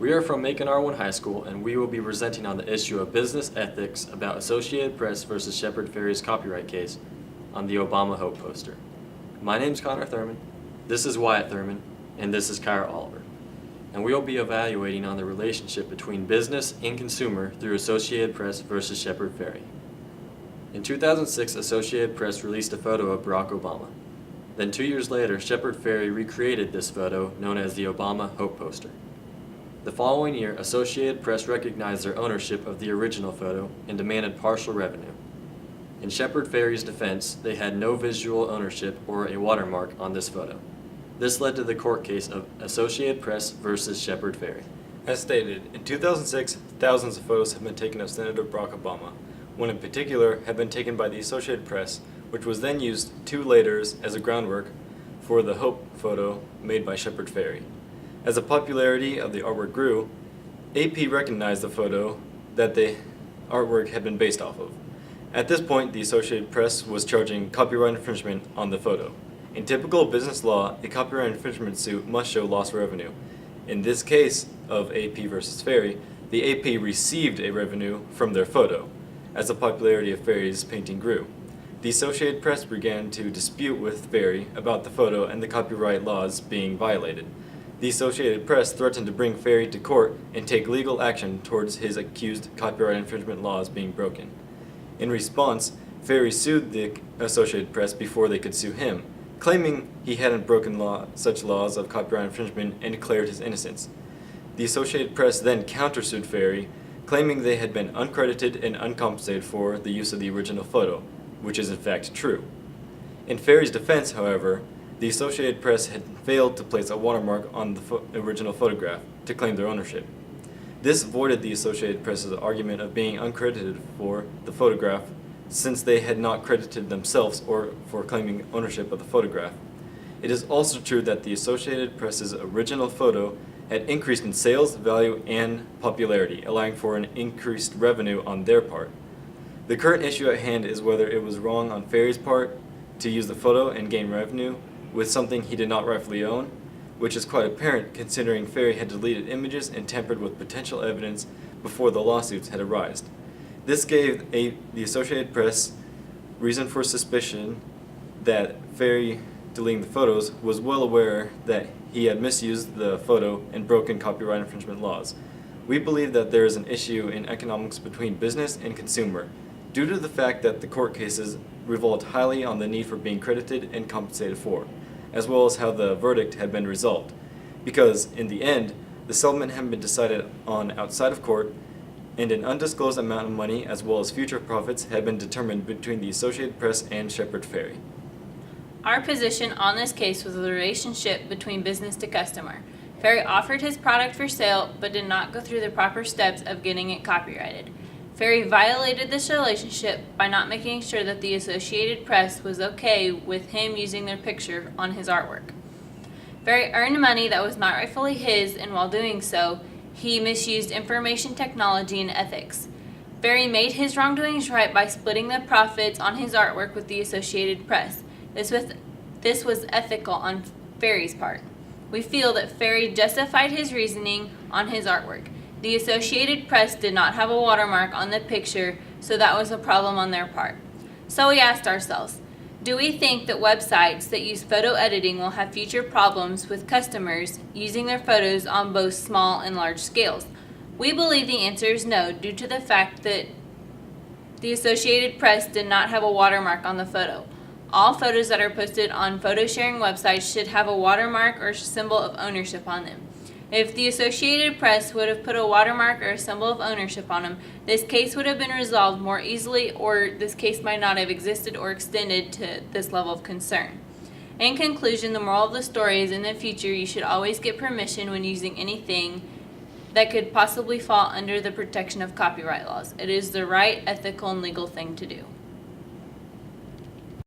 We are from Macon R1 High School, and we will be presenting on the issue of business ethics about Associated Press versus Shepard Fairey's copyright case on the Obama Hope poster. My name's Connor Thurman, this is Wyatt Thurman, and this is Kyra Oliver. And we will be evaluating on the relationship between business and consumer through Associated Press versus Shepard Fairey. In 2006, Associated Press released a photo of Barack Obama. Then 2 years later, Shepard Fairey recreated this photo known as the Obama Hope poster. The following year, Associated Press recognized their ownership of the original photo and demanded partial revenue. In Shepard Fairey's defense, they had no visual ownership or a watermark on this photo. This led to the court case of Associated Press versus Shepard Fairey. As stated, in 2006, thousands of photos have been taken of Senator Barack Obama. One in particular had been taken by the Associated Press, which was then used 2 later as a groundwork for the Hope photo made by Shepard Fairey. As the popularity of the artwork grew, AP recognized the photo that the artwork had been based off of. At this point, the Associated Press was charging copyright infringement on the photo. In typical business law, a copyright infringement suit must show lost revenue. In this case of AP versus Fairey, the AP received a revenue from their photo. As the popularity of Fairey's painting grew, the Associated Press began to dispute with Fairey about the photo and the copyright laws being violated. The Associated Press threatened to bring Fairey to court and take legal action towards his accused copyright infringement laws being broken. In response, Fairey sued the Associated Press before they could sue him, claiming he hadn't broken such laws of copyright infringement and declared his innocence. The Associated Press then countersued Fairey, claiming they had been uncredited and uncompensated for the use of the original photo, which is in fact true. In Fairey's defense, however, the Associated Press had failed to place a watermark on the original photograph to claim their ownership. This voided the Associated Press's argument of being uncredited for the photograph, since they had not credited themselves or for claiming ownership of the photograph. It is also true that the Associated Press's original photo had increased in sales, value, and popularity, allowing for an increased revenue on their part. The current issue at hand is whether it was wrong on Fairey's part to use the photo and gain revenue with something he did not rightfully own, which is quite apparent considering Fairey had deleted images and tampered with potential evidence before the lawsuits had arisen. This gave the Associated Press reason for suspicion that Fairey, deleting the photos, was well aware that he had misused the photo and broken copyright infringement laws. We believe that there is an issue in economics between business and consumer, due to the fact that the court cases revolved highly on the need for being credited and compensated for, as well as how the verdict had been resolved, because in the end, the settlement had been decided on outside of court, and an undisclosed amount of money as well as future profits had been determined between the Associated Press and Shepard Fairey. Our position on this case was the relationship between business to customer. Fairey offered his product for sale but did not go through the proper steps of getting it copyrighted. Fairey violated this relationship by not making sure that the Associated Press was okay with him using their picture on his artwork. Fairey earned money that was not rightfully his, and while doing so, he misused information technology and ethics. Fairey made his wrongdoings right by splitting the profits on his artwork with the Associated Press. This was ethical on Fairey's part. We feel that Fairey justified his reasoning on his artwork. The Associated Press did not have a watermark on the picture, so that was a problem on their part. So we asked ourselves, do we think that websites that use photo editing will have future problems with customers using their photos on both small and large scales? We believe the answer is no, due to the fact that the Associated Press did not have a watermark on the photo. All photos that are posted on photo sharing websites should have a watermark or symbol of ownership on them. If the Associated Press would have put a watermark or a symbol of ownership on them, this case would have been resolved more easily, or this case might not have existed or extended to this level of concern. In conclusion, the moral of the story is in the future you should always get permission when using anything that could possibly fall under the protection of copyright laws. It is the right, ethical, and legal thing to do.